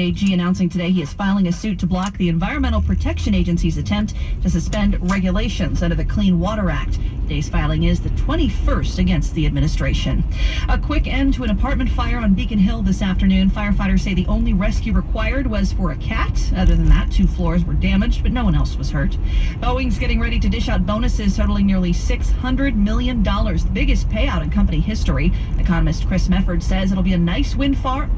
AG announcing today he is filing a suit to block the Environmental Protection Agency's attempt to suspend regulations under the Clean Water Act. Today's filing is the 21st against the administration. A quick end to an apartment fire on Beacon Hill this afternoon. Firefighters say the only rescue required was for a cat. Other than that, 2 floors were damaged, but no one else was hurt. Boeing's getting ready to dish out bonuses totaling nearly $600 million, the biggest payout in company history. Economist Chris Mefford says it'll be a nice windfall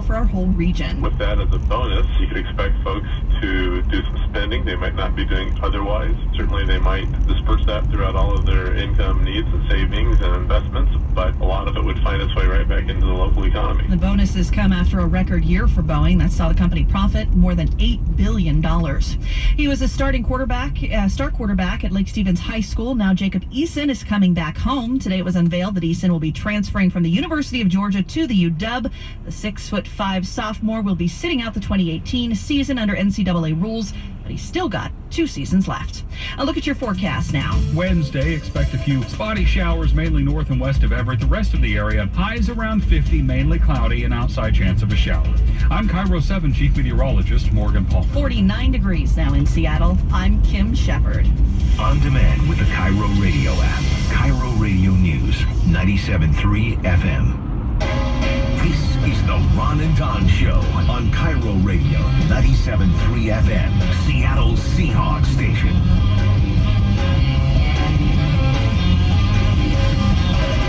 for our whole region. With that as a bonus, you could expect folks to do some spending they might not be doing otherwise. Certainly they might disperse that throughout all of their income needs and savings and investments, but a lot of it would find its way right back into the local economy. The bonuses come after a record year for Boeing that saw the company profit more than $8 billion. He was a star quarterback at Lake Stevens High School. Now Jacob Eason is coming back home. Today it was unveiled that Eason will be transferring from the University of Georgia to the UW. The 6'5" sophomore will be sitting out the 2018 season under NCAA rules, but he's still got 2 seasons left. A look at your forecast now. Wednesday, expect a few spotty showers mainly north and west of Everett. The rest of the area, highs around 50, mainly cloudy, and outside chance of a shower. I'm Cairo 7 Chief Meteorologist Morgan Paul. 49 degrees now in Seattle. I'm Kim Shepard. On demand with the Cairo Radio app. Cairo Radio News, 97.3 FM. This is the Ron and Don Show on Cairo Radio, 97.3 FM, Seattle's Seahawks station.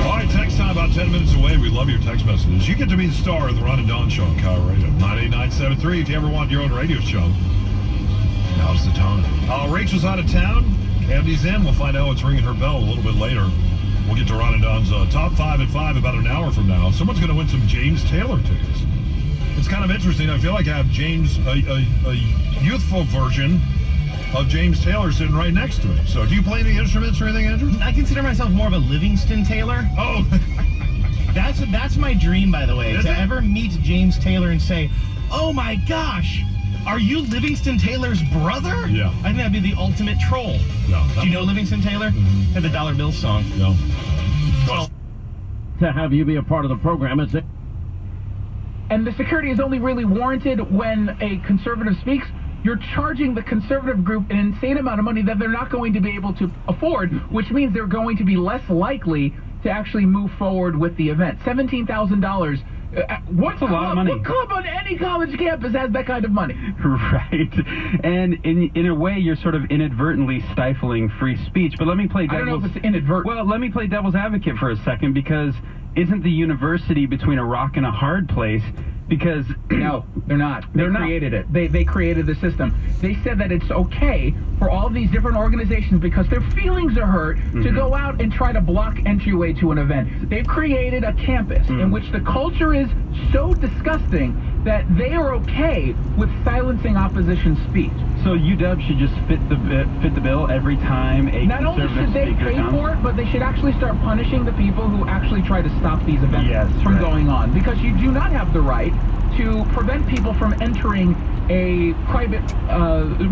All right, text time about 10 minutes away. We love your text messages. You get to be the star of the Ron and Don Show on Cairo Radio, 98973. If you ever want your own radio show, now's the time. Rachel's out of town. Candy's in. We'll find out what's ringing her bell a little bit later. We'll get to Ron and Don's top 5 at 5 about an hour from now. Someone's going to win some James Taylor tickets. It's kind of interesting. I feel like I have James, a youthful version of James Taylor sitting right next to me. So do you play any instruments or anything, Andrew? I consider myself more of a Livingston Taylor. Oh. That's my dream, by the way, Is to it? ever meet James Taylor and say, oh my gosh, are you Livingston Taylor's brother? Yeah. I think that'd be the ultimate troll. No. Do you know Livingston Taylor? Mm-hmm. Had the Dollar Bill song. No. To have you be a part of the program. And the security is only really warranted when a conservative speaks. You're charging the conservative group an insane amount of money that they're not going to be able to afford, which means they're going to be less likely to actually move forward with the event. $17,000. What's a lot of money? What club on any college campus has that kind of money? Right. And in a way, you're sort of inadvertently stifling free speech. But let me play devil's... I don't know if it's inadvertent. Well, let me play devil's advocate for a second, because isn't the university between a rock and a hard place? Because... No, they're not. They created it. They created the system. They said that it's okay for all of these different organizations, because their feelings are hurt, to go out and try to block entryway to an event. They've created a campus in which the culture is so disgusting that they are okay with silencing opposition speech. So UW should just fit the bill every time a Not only should they pay for it, but they should actually start punishing the people who actually try to stop these events from going on. Because you do not have the right to prevent people from entering a private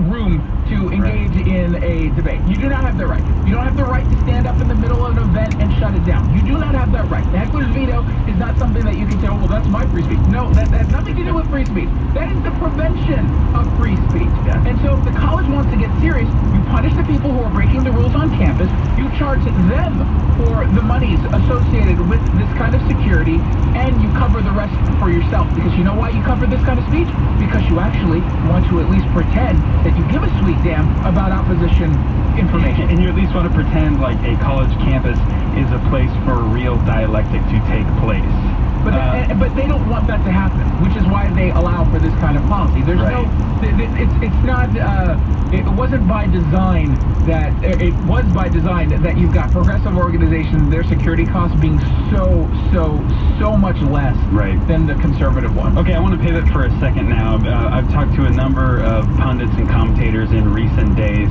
room to engage in a debate. You do not have that right. You don't have the right to stand up in the middle of an event and shut it down. You do not have that right. The heckler's veto is not something that you can say, oh, well, that's my free speech. No, that has nothing to do with free speech. That is the prevention of free speech. Yeah. And so if the college wants to get serious, you punish the people who are breaking the rules on campus. You charge them for the monies associated with this kind of security, and you cover the rest for yourself. Because you know why you cover this kind of speech? Because you actually want to at least pretend that you give a sweet damn about opposition information. And you at least want to pretend like a college campus is a place for real dialectic to take place. But they don't want that to happen, which is why they allow for this kind of policy. There's it's not, it wasn't by design that, it was by design that you've got progressive organizations, their security costs being so much less than the conservative one. Okay, I want to pivot for a second now. I've talked to a number of pundits and commentators in recent days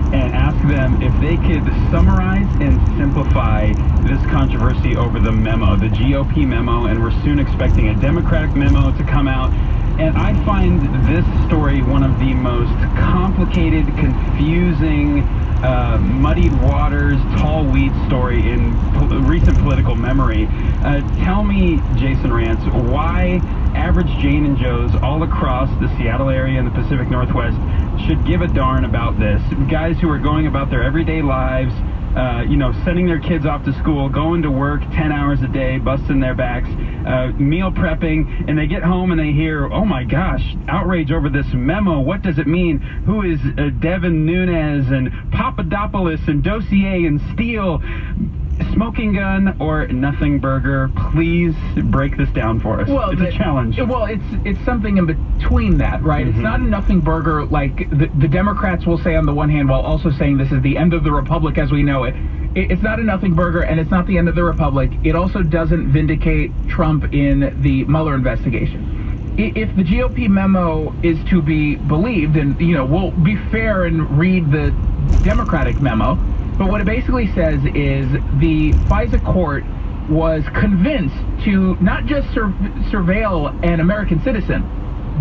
and asked them if they could summarize and simplify this controversy over the memo, the GOP memo, and we're soon expecting a Democratic memo to come out. And I find this story one of the most complicated, confusing, muddied waters, tall weed story in recent political memory. Tell me, Jason Rance, why average Jane and Joes all across the Seattle area and the Pacific Northwest should give a darn about this. Guys who are going about their everyday lives, sending their kids off to school, going to work 10 hours a day, busting their backs, meal prepping, and they get home and they hear, oh my gosh, outrage over this memo. What does it mean? Who is Devin Nunes and Papadopoulos and Dossier and Steele? Smoking Gun or Nothing Burger, please break this down for us. Well, it's a challenge. Well, it's something in between that, right? It's not a Nothing Burger like the Democrats will say on the one hand while also saying this is the end of the Republic as we know it. It's not a Nothing Burger, and it's not the end of the Republic. It also doesn't vindicate Trump in the Mueller investigation. If the GOP memo is to be believed, and, we'll be fair and read the Democratic memo, but what it basically says is the FISA court was convinced to not just surveil an American citizen,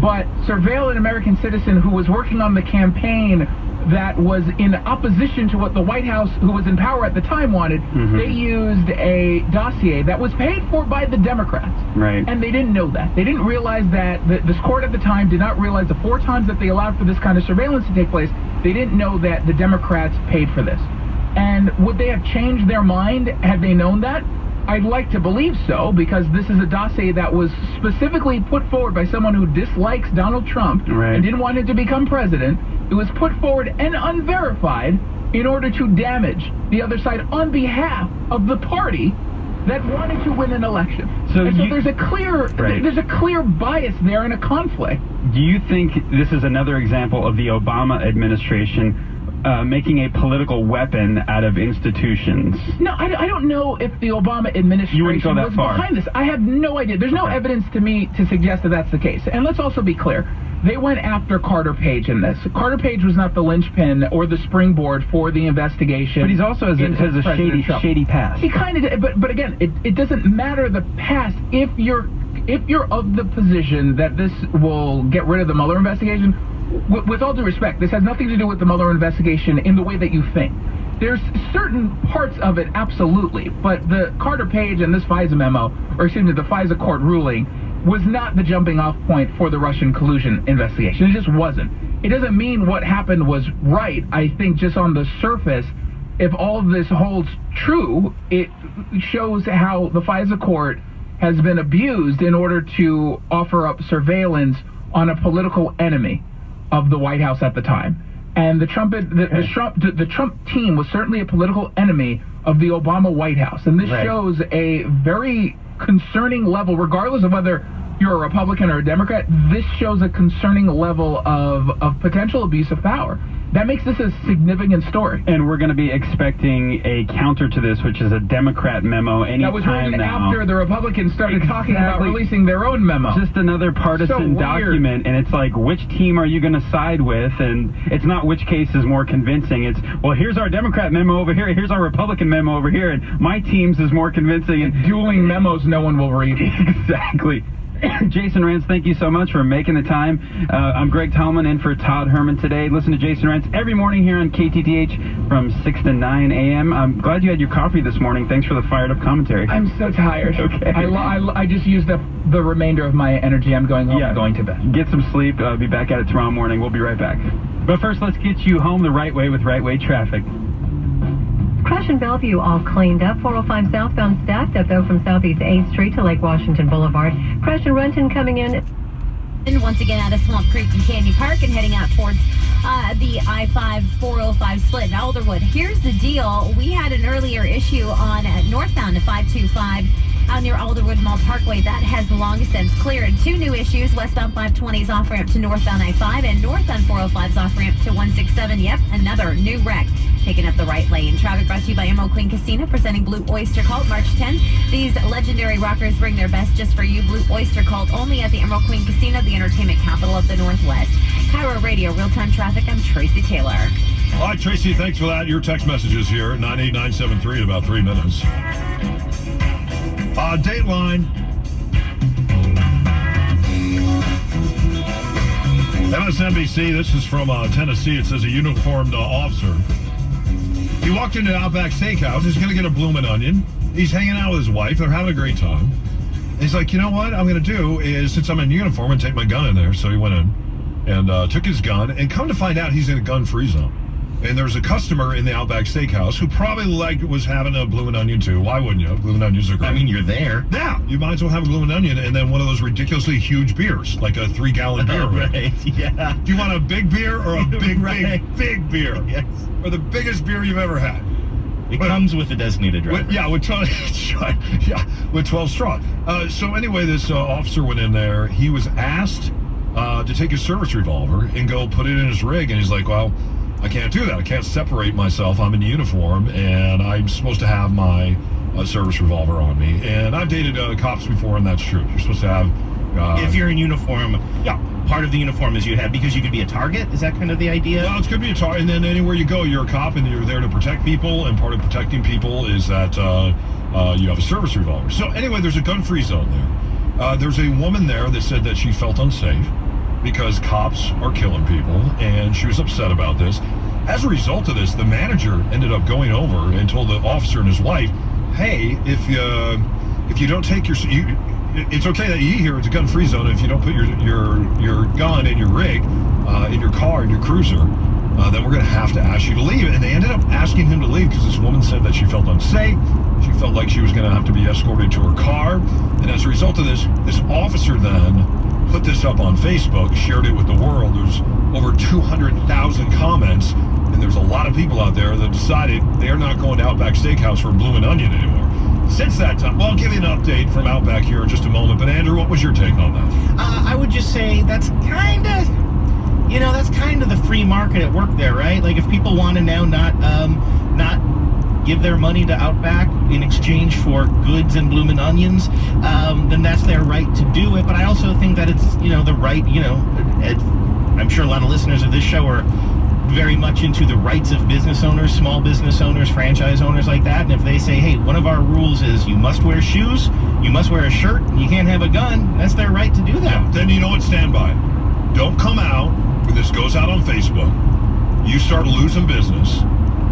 but surveil an American citizen who was working on the campaign that was in opposition to what the White House, who was in power at the time, wanted. They used a dossier that was paid for by the Democrats. Right. And they didn't know that. They didn't realize that this court at the time did not realize the 4 times that they allowed for this kind of surveillance to take place, they didn't know that the Democrats paid for this. And would they have changed their mind had they known that? I'd like to believe so, because this is a dossier that was specifically put forward by someone who dislikes Donald Trump and didn't want him to become president. It was put forward and unverified in order to damage the other side on behalf of the party that wanted to win an election. So there's a clear bias there and a conflict. Do you think this is another example of the Obama administration making a political weapon out of institutions? No, I don't know if the Obama administration was behind this. I have no idea. There's no evidence to me to suggest that that's the case. And let's also be clear. They went after Carter Page in this. Carter Page was not the linchpin or the springboard for the investigation. But he's also has a shady past. He kind of did, but again, it doesn't matter the past if you're of the position that this will get rid of the Mueller investigation. With all due respect, this has nothing to do with the Mueller investigation in the way that you think. There's certain parts of it, absolutely, but the Carter Page and this FISA memo, or excuse me, the FISA court ruling, was not the jumping off point for the Russian collusion investigation. It just wasn't. It doesn't mean what happened was right. I think just on the surface, if all of this holds true, it shows how the FISA court has been abused in order to offer up surveillance on a political enemy of the White House at the time. And the Trump team was certainly a political enemy of the Obama White House. And this shows a very concerning level, regardless of whether you're a Republican or a Democrat, this shows a concerning level of potential abuse of power. That makes this a significant story. And we're going to be expecting a counter to this, which is a Democrat memo anytime now. That was written after the Republicans started talking about releasing their own memo. Just another partisan document, and it's like, which team are you going to side with? And it's not which case is more convincing. It's, well, here's our Democrat memo over here, here's our Republican memo over here, and my team's is more convincing. And dueling memos no one will read. Exactly. Jason Rantz, thank you so much for making the time. I'm Greg Tallman in for Todd Herman today. Listen to Jason Rantz every morning here on KTTH from 6 to 9 a.m. I'm glad you had your coffee this morning. Thanks for the fired-up commentary. I'm so tired. Okay. I just used up the remainder of my energy. I'm going home. I'm going to bed. Get some sleep. I'll be back at it tomorrow morning. We'll be right back. But first, let's get you home the right way with Right Way Traffic. Crash in Bellevue all cleaned up. 405 southbound stacked up, though, from Southeast 8th Street to Lake Washington Boulevard. Crash in Renton coming in. Once again out of Swamp Creek and Candy Park and heading out towards the I-5-405 split in Alderwood. Here's the deal. We had an earlier issue on northbound to 525 out near Alderwood Mall Parkway. That has long since cleared. 2 new issues. Westbound 520's off-ramp to northbound I-5 and northbound 405's off-ramp to 167. Yep, another new wreck taking up the right lane. Traffic brought to you by Emerald Queen Casino, presenting Blue Oyster Cult March 10. These legendary rockers bring their best just for you. Blue Oyster Cult only at the Emerald Queen Casino, the entertainment capital of the Northwest. Cairo Radio, real-time traffic. I'm Tracy Taylor. All right, Tracy, thanks for that. Your text messages here at 98973 in about 3 minutes. Dateline. MSNBC, this is from Tennessee. It says a uniformed officer. He walked into Outback Steakhouse. He's going to get a bloomin' onion. He's hanging out with his wife. They're having a great time. He's like, you know what I'm going to do is, since I'm in uniform, and take my gun in there. So he went in and took his gun, and come to find out he's in a gun-free zone. And there's a customer in the Outback Steakhouse who probably was having a bloomin' onion too. Why wouldn't you? Bloomin' onions are great. I mean, you're there. Yeah, you might as well have a bloomin' onion and then one of those ridiculously huge beers, like a 3-gallon beer. Right, yeah. Do you want a big beer or a big, big beer? Yes. Or the biggest beer you've ever had? It comes with a designated driver. With 12, with 12 straw. So anyway, this officer went in there. He was asked to take his service revolver and go put it in his rig, and he's like, well, I can't do that. I can't separate myself. I'm in uniform, and I'm supposed to have my service revolver on me. And I've dated cops before, and that's true. You're supposed to have... if you're in uniform, part of the uniform is you have, because you could be a target. Is that kind of the idea? Well, it could be a target, and then anywhere you go, you're a cop, and you're there to protect people, and part of protecting people is that you have a service revolver. So anyway, there's a gun-free zone there. There's a woman there that said that she felt unsafe because cops are killing people, and she was upset about this. As a result of this, the manager ended up going over and told the officer and his wife, hey, if you don't take it's okay that you eat here, it's a gun-free zone. If you don't put your gun in your rig, in your car, in your cruiser, then we're going to have to ask you to leave. And they ended up asking him to leave because this woman said that she felt unsafe. She felt like she was going to have to be escorted to her car. And as a result of this officer then put this up on Facebook, shared it with the world. There's over 200,000 comments, and there's a lot of people out there that decided they're not going to Outback Steakhouse for a bloomin' onion anymore. Since that time, well, I'll give you an update from Outback here in just a moment. But Andrew, what was your take on that? I would just say that's kind of the free market at work there, right? Like if people want to now not give their money to Outback in exchange for goods and bloomin' onions, then that's their right to do it. But I also think that it's, the right, I'm sure a lot of listeners of this show are very much into the rights of business owners, small business owners, franchise owners like that. And if they say, hey, one of our rules is you must wear shoes, you must wear a shirt, and you can't have a gun, that's their right to do that. Yeah, then you know what, stand by it. Don't come out when this goes out on Facebook. You start losing business,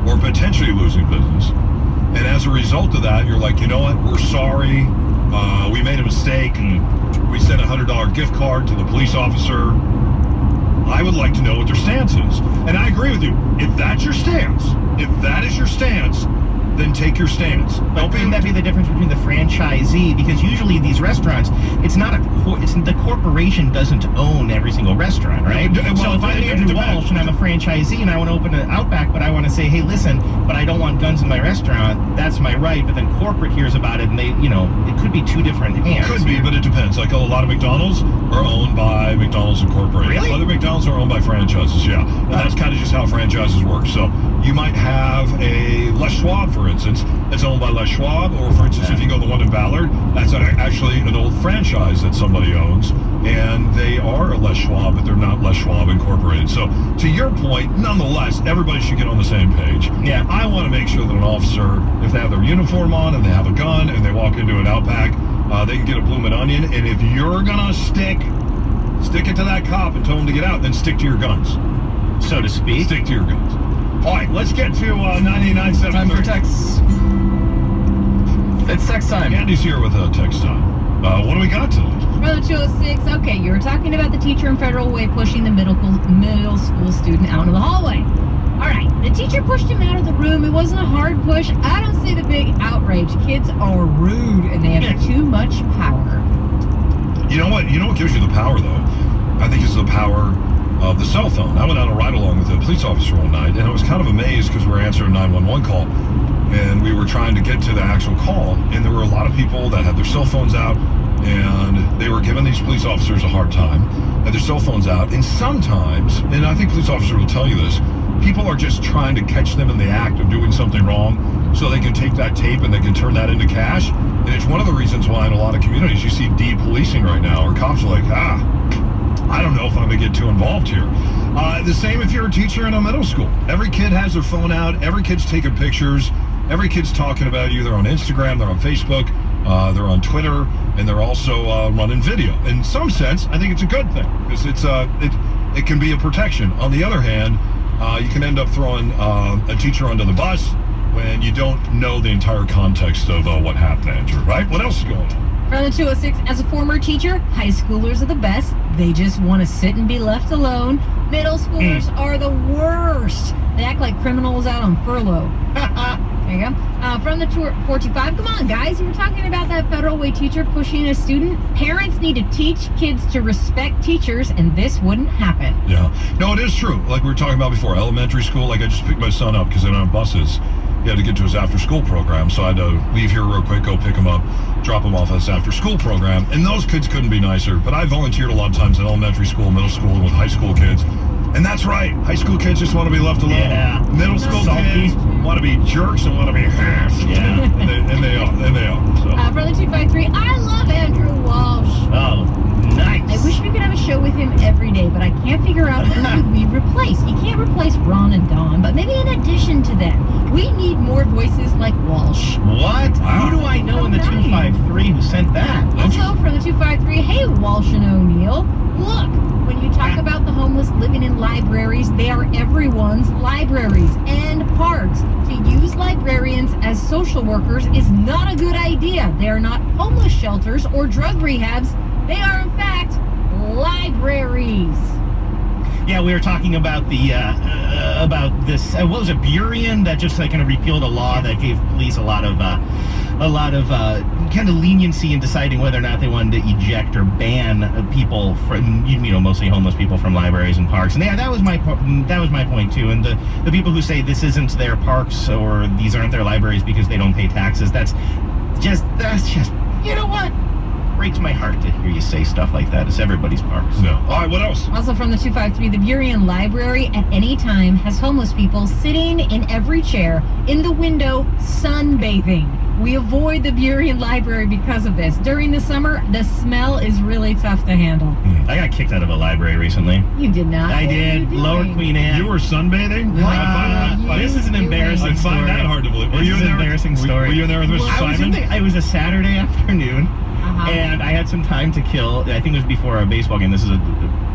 or potentially losing business. And as a result of that, you're like, you know what, we're sorry. We made a mistake, and we sent a $100 gift card to the police officer. I would like to know what their stance is. And I agree with you. If that's your stance, if that is your stance, then take your stance. But wouldn't that be the difference between the franchisee? Because usually these restaurants, the corporation doesn't own every single restaurant, right? So if I'm Andrew Walsh and I'm a franchisee and I want to open an Outback, but I want to say, hey, listen, but I don't want guns in my restaurant, that's my right. But then corporate hears about it and they, it could be two different hands. Could be, but it depends. Like a lot of McDonald's are owned by McDonald's Incorporated. Really? Other McDonald's are owned by franchises, yeah. And that's kind of just how franchises work. So you might have a Les Schwab, for instance, that's owned by Les Schwab, or for instance, if you go to the one in Ballard, that's actually an old franchise that somebody owns, and they are a Les Schwab, but they're not Les Schwab Incorporated. So to your point, nonetheless, everybody should get on the same page. Yeah. I want to make sure that an officer, if they have their uniform on and they have a gun and they walk into an Outback, they can get a bloomin' onion. And if you're gonna stick it to that cop and tell him to get out, then stick to your guns, so to speak. Stick to your guns. All right, let's get to 99.7. Time for texts. It's text time. Andy's here with text time. What do we got today? Brother 206. Okay, you were talking about the teacher in Federal Way pushing the middle school student out of the hallway. All right, the teacher pushed him out of the room. It wasn't a hard push. I don't see the big outrage. Kids are rude and they have too much power. You know what gives you the power, though? I think it's the power of the cell phone. I went on a ride-along with a police officer one night, and I was kind of amazed because we were answering a 911 call, and we were trying to get to the actual call, and there were a lot of people that had their cell phones out, and they were giving these police officers a hard time, had their cell phones out, and sometimes, and I think police officers will tell you this, people are just trying to catch them in the act of doing something wrong so they can take that tape and they can turn that into cash. And it's one of the reasons why in a lot of communities you see de-policing right now, or cops are like, I don't know if I'm going to get too involved here. The same if you're a teacher in a middle school. Every kid has their phone out. Every kid's taking pictures. Every kid's talking about you. They're on Instagram. They're on Facebook. They're on Twitter. And they're also running video. In some sense, I think it's a good thing because it can be a protection. On the other hand, you can end up throwing a teacher under the bus when you don't know the entire context of what happened, Andrew, right? What else is going on? From the 206, as a former teacher, high schoolers are the best. They just want to sit and be left alone. Middle schoolers are the worst. They act like criminals out on furlough. There you go. From the 425, come on, guys. You were talking about that federal way teacher pushing a student. Parents need to teach kids to respect teachers, and this wouldn't happen. Yeah. No, it is true. Like we were talking about before, elementary school, like I just picked my son up because they're on buses. He had to get to his after-school program, so I had to leave here real quick, go pick him up, drop him off at his after-school program. And those kids couldn't be nicer. But I volunteered a lot of times in elementary school, middle school, and with high school kids. And that's right. High school kids just want to be left alone. Yeah. Middle school kids want to be jerks and want to be harassed. Yeah. and they are. So. From the 253, I love Andrew Walsh. Oh, nice. I wish we could have a show with him every day, but I can't figure out who would we replace. You can't replace Ron and Don, but maybe in addition to them, we need more voices like Walsh. What? Wow. Who do I know in the 253 who sent that? Also from the 253, hey, Walsh and O'Neill, look, when you talk about the homeless living in libraries, they are everyone's libraries and parks. To use librarians as social workers is not a good idea. They are not homeless shelters or drug rehabs. They are, in fact, libraries. Yeah, we were talking about the about this. What was it, Burien, that just kind of repealed a law that gave police a lot of kind of leniency in deciding whether or not they wanted to eject or ban people from, mostly homeless people from libraries and parks. And yeah, that was my point too. And the people who say this isn't their parks or these aren't their libraries because they don't pay taxes, that's just you know what? Breaks my heart to hear you say stuff like that. It's everybody's parks. No. All right, what else? Also from the 253, the Burien Library at any time has homeless people sitting in every chair in the window sunbathing. We avoid the Burien Library because of this. During the summer, the smell is really tough to handle. I got kicked out of a library recently. You did not. I did. Lower Queen Anne. You were sunbathing? This is an embarrassing story. I find that hard to believe. This is an embarrassing story. Were you in there with Mr. Simon? It was a Saturday afternoon. And I had some time to kill. I think it was before a baseball game. This is the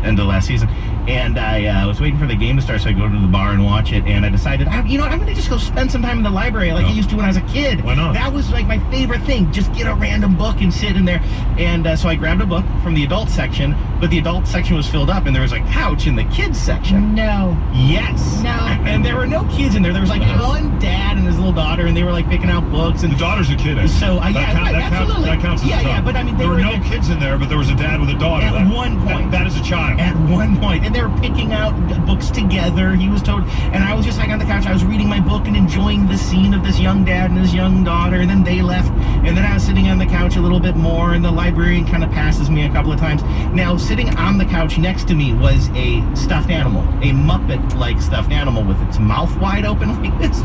end of last season. And I was waiting for the game to start, so I go to the bar and watch it. And I decided, I'm going to just go spend some time in the library like I used to when I was a kid. Why not? That was like my favorite thing. Just get a random book and sit in there. And so I grabbed a book from the adult section, but the adult section was filled up, and there was a couch in the kids section. No. Yes. No. And there were no kids in there. There was like one dad and his little daughter, and they were like picking out books. And the daughter's a kid. So absolutely. That counts as a child. But I mean, there were no kids in there, but there was a dad with a daughter. At one point. That is a child. At one point. And they were picking out books together. He was told, and I was just like on the couch. I was reading my book and enjoying the scene of this young dad and his young daughter. And then they left. And then I was sitting on the couch a little bit more, and the librarian kind of passes me a couple of times. Now, sitting on the couch next to me was a stuffed animal, a Muppet-like stuffed animal with its mouth wide open like this.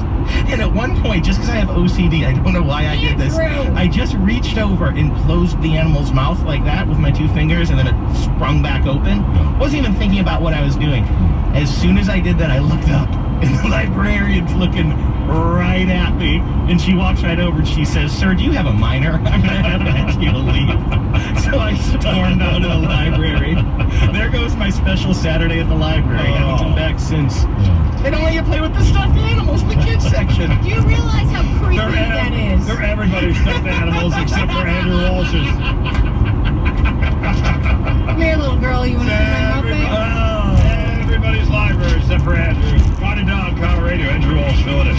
And at one point, just because I have OCD, I don't know why I did this, I just reached over and closed the animal's mouth like that with my two fingers, and then it sprung back open. Wasn't even thinking about what I was doing. As soon as I did that, I looked up, and the librarian's looking right at me, and she walks right over and she says, "Sir, do you have a minor? I'm going to have to ask you to leave." So I stormed out of the library. There goes my special Saturday at the library. I haven't been back since. They don't let you play with the stuffed animals in the kids section. Do you realize how creepy that is? They're everybody's stuffed animals except for Andrew Walsh's. Come here, little girl. You want to see my Muppet? Everybody's library except for Andrew. Ron and Don, Khmer Radio. Andrew Walsh filling it.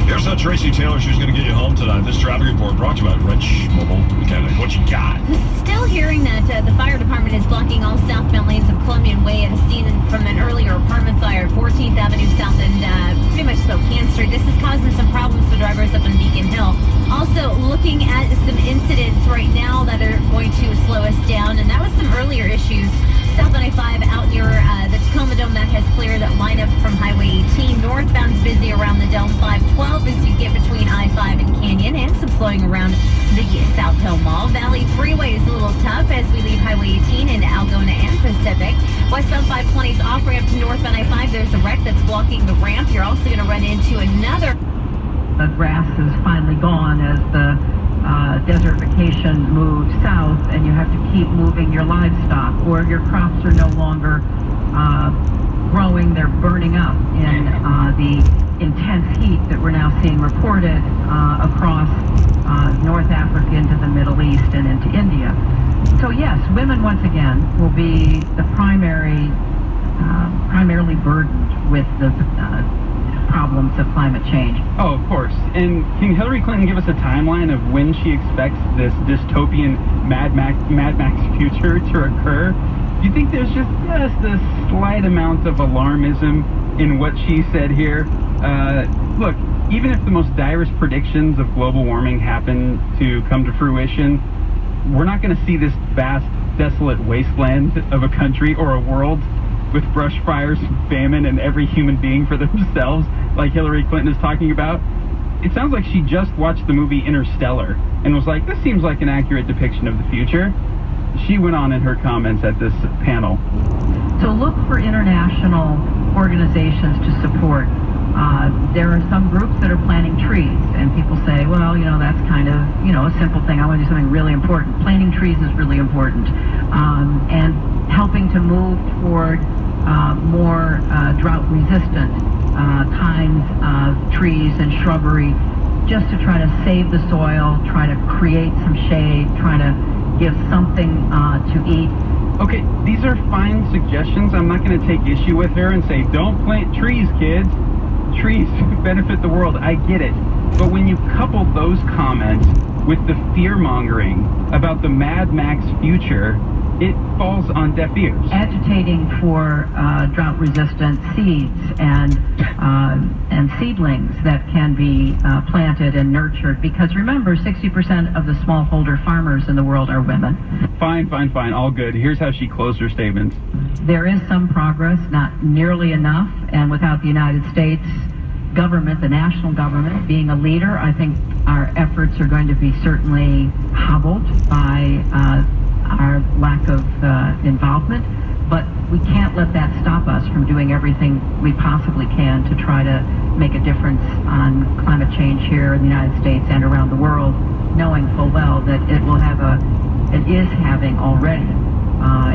Here's how Tracy Taylor, she's going to get you home tonight. This traffic report brought to you by Wrench Mobile Mechanic. What you got? Still hearing that the fire department is blocking all southbound lanes of Columbian Way at a scene from an earlier apartment fire at 14th Avenue South and pretty much Spokane Street. This is causing some problems for drivers up in Beacon Hill. Also looking at some incidents right now that are going to slow us down, and that was some earlier issues. South 95 out near the Tacoma Dome, that has cleared. That lineup from Highway 18. Northbound's busy around the Dome. 512 as you get between I-5 and Canyon, and some slowing around the South Hill Mall. Valley Freeway is a little tough as we leave Highway 18 into Algona and Pacific. Westbound 520 is off-ramp to northbound I-5. There's a wreck that's blocking the ramp. You're also going to run into another... The grass is finally gone as the desertification moves south, and you have to keep moving your livestock, or your crops are no longer growing, they're burning up in the intense heat that we're now seeing reported across North Africa into the Middle East and into India. So yes, women once again will be the primarily burdened with the problems of climate change. Oh, of course. And can Hillary Clinton give us a timeline of when she expects this dystopian Mad Max future to occur? Do you think there's just a slight amount of alarmism in what she said here? Look, even if the most direst predictions of global warming happen to come to fruition, we're not going to see this vast, desolate wasteland of a country or a world with brush fires, famine, and every human being for themselves, like Hillary Clinton is talking about. It sounds like she just watched the movie Interstellar and was like, this seems like an accurate depiction of the future. She went on in her comments at this panel. So look for international organizations to support. There are some groups that are planting trees, and people say, well, that's kind of, a simple thing. I want to do something really important. Planting trees is really important. And helping to move toward more drought-resistant kinds of trees and shrubbery, just to try to save the soil, try to create some shade, try to give something to eat. Okay, these are fine suggestions. I'm not going to take issue with her and say, don't plant trees, kids. Trees benefit the world. I get it. But when you couple those comments with the fear-mongering about the Mad Max future, it falls on deaf ears. Agitating for drought-resistant seeds and seedlings that can be planted and nurtured. Because remember, 60% of the smallholder farmers in the world are women. Fine. All good. Here's how she closed her statements. There is some progress, not nearly enough, and without the United States government, the national government, being a leader, I think our efforts are going to be certainly hobbled by our lack of involvement, but we can't let that stop us from doing everything we possibly can to try to make a difference on climate change here in the United States and around the world, knowing full well that it is having already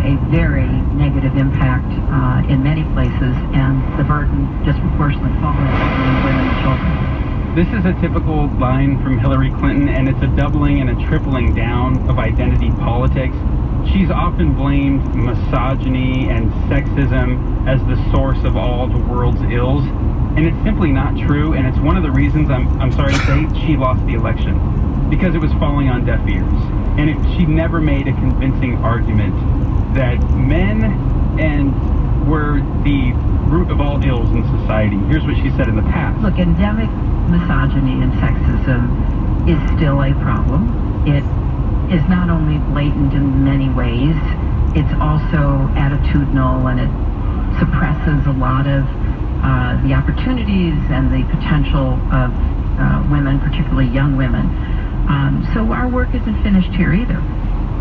a very negative impact in many places, and the burden disproportionately falling on women and children. This is a typical line from Hillary Clinton, and it's a doubling and a tripling down of identity politics. She's often blamed misogyny and sexism as the source of all the world's ills, and it's simply not true, and it's one of the reasons, I'm sorry to say, she lost the election, because it was falling on deaf ears. And she never made a convincing argument that men were the root of all ills in society. Here's what she said in the past. Look, endemic misogyny and sexism is still a problem. It is not only blatant in many ways, it's also attitudinal, and it suppresses a lot of the opportunities and the potential of women, particularly young women. So our work isn't finished here either.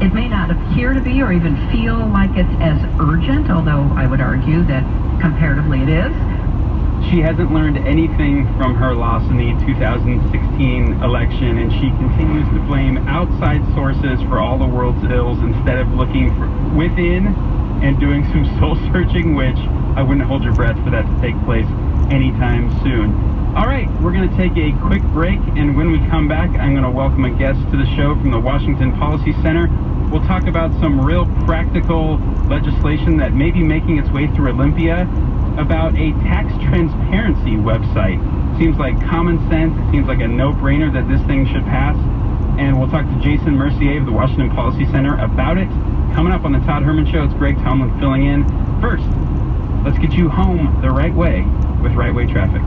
It may not appear to be or even feel like it's as urgent, although I would argue that comparatively it is. She hasn't learned anything from her loss in the 2016 election, and she continues to blame outside sources for all the world's ills instead of looking within and doing some soul-searching, which I wouldn't hold your breath for that to take place anytime soon. All right, we're going to take a quick break, and when we come back, I'm going to welcome a guest to the show from the Washington Policy Center. We'll talk about some real practical legislation that may be making its way through Olympia about a tax transparency website. Seems like common sense. It seems like a no-brainer that this thing should pass. And we'll talk to Jason Mercier of the Washington Policy Center about it. Coming up on the Todd Herman Show, it's Greg Tomlin filling in. First, let's get you home the right way with Right Way Traffic.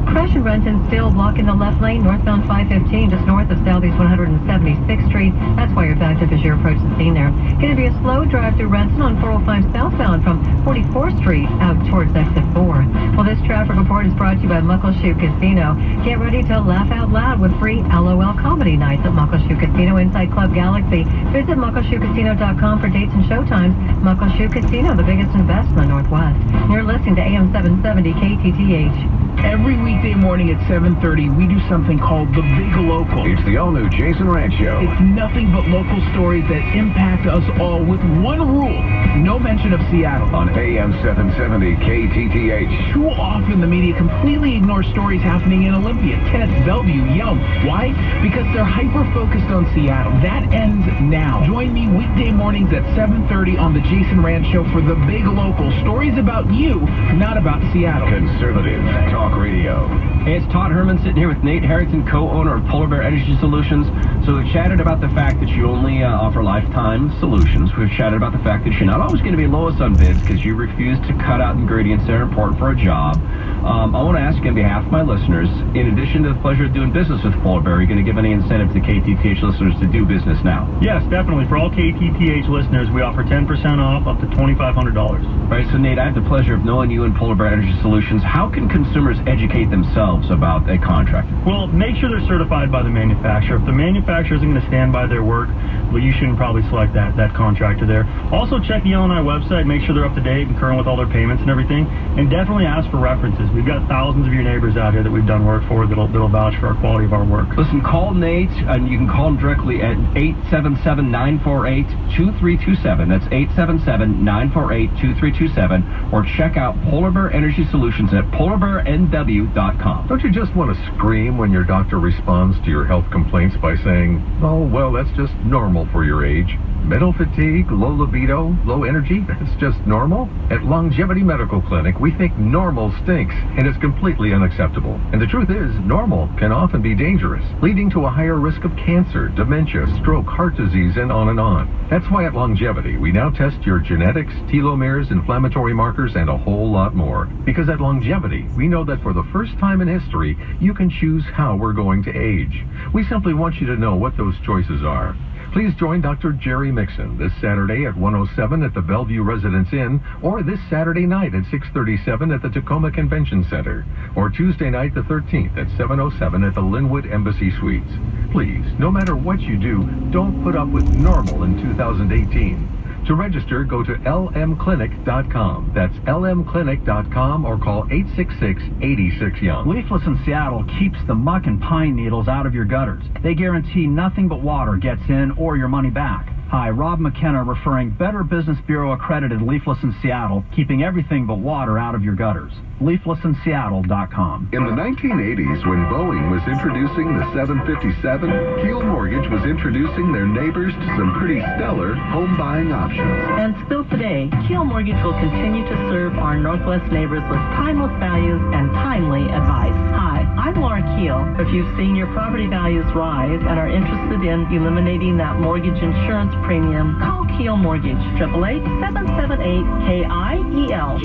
Crash and Renton still blocking the left lane northbound 515 just north of Southeast 176th Street. That's why you're backed up as you approach the scene there. Going to be a slow drive through Renton on 405 southbound from 44th Street out towards exit 4. Well, this traffic report is brought to you by Muckleshoot Casino. Get ready to laugh out loud with free LOL comedy nights at Muckleshoot Casino inside Club Galaxy. Visit muckleshootcasino.com for dates and showtimes. Muckleshoot Casino, the biggest investment in the Northwest. You're listening to AM 770 KTTH. Every weekday morning at 7:30, we do something called The Big Local. It's the all-new Jason Ranch Show. It's nothing but local stories that impact us all with one rule: no mention of Seattle. On AM 770 KTTH. Too often the media completely ignores stories happening in Olympia, Tennis, Bellevue, Yelm. Why? Because they're hyper-focused on Seattle. That ends now. Join me weekday mornings at 7:30 on the Jason Ranch Show for The Big Local. Stories about you, not about Seattle. Conservative Talk Radio. Hey, it's Todd Herman sitting here with Nate Harrington, co-owner of Polar Bear Energy Solutions. So we've chatted about the fact that you only offer lifetime solutions. We've chatted about the fact that you're not always going to be lowest on bids because you refuse to cut out ingredients that are important for a job. I want to ask you on behalf of my listeners, in addition to the pleasure of doing business with Polar Bear, are you going to give any incentive to KTTH listeners to do business now? Yes, definitely. For all KTTH listeners, we offer 10% off up to $2,500. All right, so Nate, I have the pleasure of knowing you and Polar Bear Energy Solutions. How can consumers educate themselves about a contractor? Well, make sure they're certified by the manufacturer. If the manufacturer isn't going to stand by their work, well, you shouldn't probably select that contractor there. Also, check the L&I website, make sure they're up to date and current with all their payments and everything, and definitely ask for references. We've got thousands of your neighbors out here that we've done work for that'll vouch for our quality of our work. Listen, call Nate, and you can call him directly at 877-948-2327. That's 877-948-2327, or check out Polar Bear Energy Solutions at polarbearnw.com. Don't you just want to scream when your doctor responds to your health complaints by saying, oh, well, that's just normal for your age? Mental fatigue, low libido, low energy, that's just normal? At Longevity Medical Clinic, we think normal stinks, and it's completely unacceptable. And the truth is, normal can often be dangerous, leading to a higher risk of cancer, dementia, stroke, heart disease, and on and on. That's why at Longevity, we now test your genetics, telomeres, inflammatory markers, and a whole lot more. Because at Longevity, we know that for the first time in history, you can choose how we're going to age. We simply want you to know what those choices are. Please join Dr. Jerry Mixon this Saturday at 107 at the Bellevue Residence Inn, or this Saturday night at 6:37 at the Tacoma Convention Center, or Tuesday night the 13th at 7:07 at the Linwood Embassy Suites. Please, no matter what you do, don't put up with normal in 2018. To register, go to lmclinic.com. That's lmclinic.com, or call 866-86-YOUNG. Leafless in Seattle keeps the muck and pine needles out of your gutters. They guarantee nothing but water gets in or your money back. Hi, Rob McKenna referring Better Business Bureau accredited Leafless in Seattle, keeping everything but water out of your gutters. LeaflessInSeattle.com. In the 1980s, when Boeing was introducing the 757, Keel Mortgage was introducing their neighbors to some pretty stellar home buying options. And still today, Keel Mortgage will continue to serve our Northwest neighbors with timeless values and timely advice. Hi, I'm Laura Keel. If you've seen your property values rise and are interested in eliminating that mortgage insurance premium, call Keel Mortgage, 888-778-KIEL.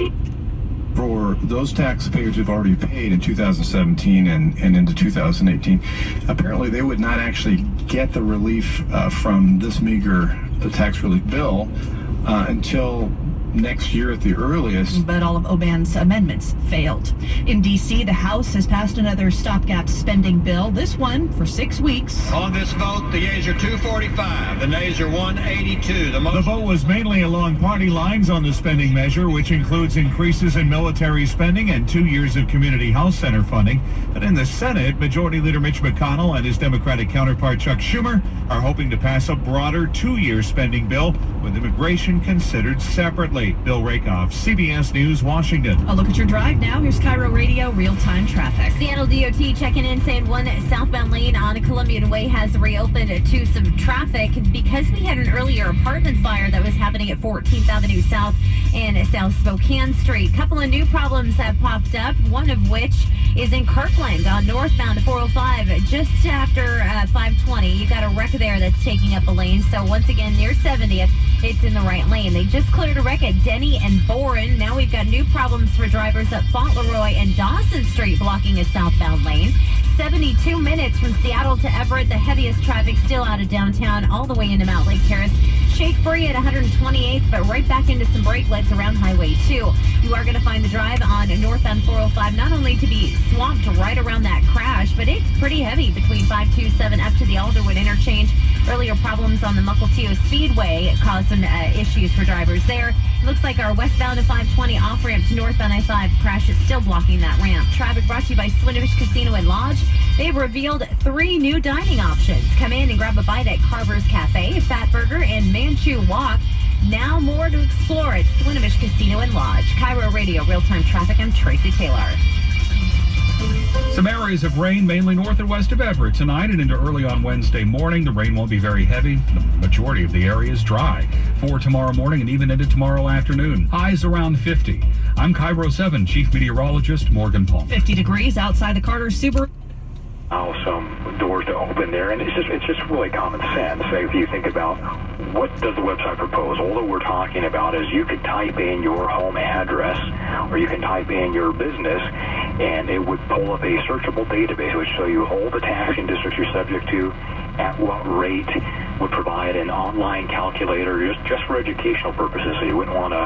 For those taxpayers who've already paid in 2017 and into 2018, apparently they would not actually get the relief from this meager tax relief bill until next year at the earliest. But all of Oban's amendments failed. In D.C., the House has passed another stopgap spending bill, this one for 6 weeks. On this vote, the yeas are 245, the nays are 182. The vote was mainly along party lines on the spending measure, which includes increases in military spending and 2 years of community health center funding. But in the Senate, Majority Leader Mitch McConnell and his Democratic counterpart Chuck Schumer are hoping to pass a broader 2-year spending bill with immigration considered separately. Bill Rakoff, CBS News, Washington. A look at your drive now. Here's Cairo Radio real-time traffic. Seattle DOT checking in, saying one southbound lane on Columbian Way has reopened to some traffic because we had an earlier apartment fire that was happening at 14th Avenue South and South Spokane Street. A couple of new problems have popped up, one of which is in Kirkland on northbound 405 just after 520. You got a wreck there that's taking up a lane. So once again, near 70th, it's in the right lane. They just cleared a wreck at Denny and Boren. Now we've got new problems for drivers at Fauntleroy and Dawson Street blocking a southbound lane. 72 minutes from Seattle to Everett. The heaviest traffic still out of downtown all the way into Mount Lake Terrace. Shake free at 128th, but right back into some brake lights around Highway 2. You are going to find the drive on northbound 405 not only to be swamped right around that crash, but it's pretty heavy between 527 up to the Alderwood interchange. Earlier problems on the Mukilteo Speedway caused some issues for drivers there. It looks like our westbound to 520 off-ramp to northbound I-5 crash is still blocking that ramp. Traffic brought to you by Swinomish Casino and Lodge. They've revealed 3 new dining options. Come in and grab a bite at Carver's Cafe, Fat Burger, and Manchu Walk. Now more to explore at Swinomish Casino and Lodge. Cairo Radio, real-time traffic. I'm Tracy Taylor. Some areas of rain mainly north and west of Everett tonight and into early on Wednesday morning. The rain won't be very heavy. The majority of the area is dry for tomorrow morning and even into tomorrow afternoon. Highs around 50. I'm Cairo 7 Chief Meteorologist Morgan Palmer. 50 degrees outside the Carter Subaru. Some doors to open there, and it's just really common sense. If you think about what does the website propose, all that we're talking about is you could type in your home address or you can type in your business, and it would pull up a searchable database which show you all the taxing districts you're subject to, at what rate, would provide an online calculator just for educational purposes, so you wouldn't want to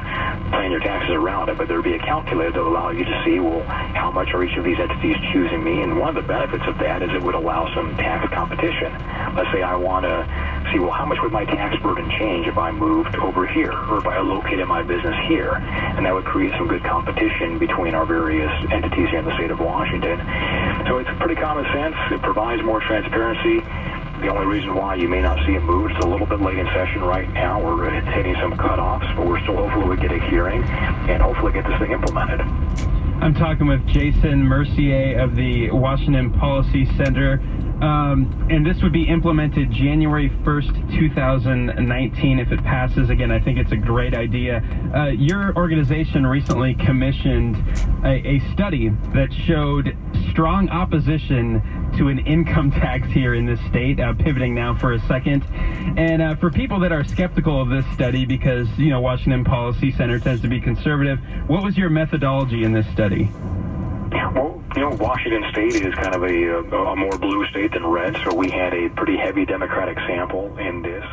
plan your taxes around it, but there'd be a calculator that would allow you to see, well, how much are each of these entities choosing me? And one of the benefits of that is it would allow some tax competition. Let's say I want to see, well, how much would my tax burden change if I moved over here or if I located my business here? And that would create some good competition between our various entities here in the state of Washington. So it's pretty common sense. It provides more transparency. The only reason why you may not see it move, it's a little bit late in session right now. We're hitting some cutoffs, but we're still hopeful we get a hearing and hopefully get this thing implemented. I'm talking with Jason Mercier of the Washington Policy Center. And this would be implemented January 1st, 2019 if it passes. Again, I think it's a great idea. Your organization recently commissioned a study that showed strong opposition to an income tax here in this state, pivoting now for a second. And for people that are skeptical of this study, because, Washington Policy Center tends to be conservative, what was your methodology in this study? Well, Washington State is kind of a more blue state than red, so we had a pretty heavy Democratic sample in this.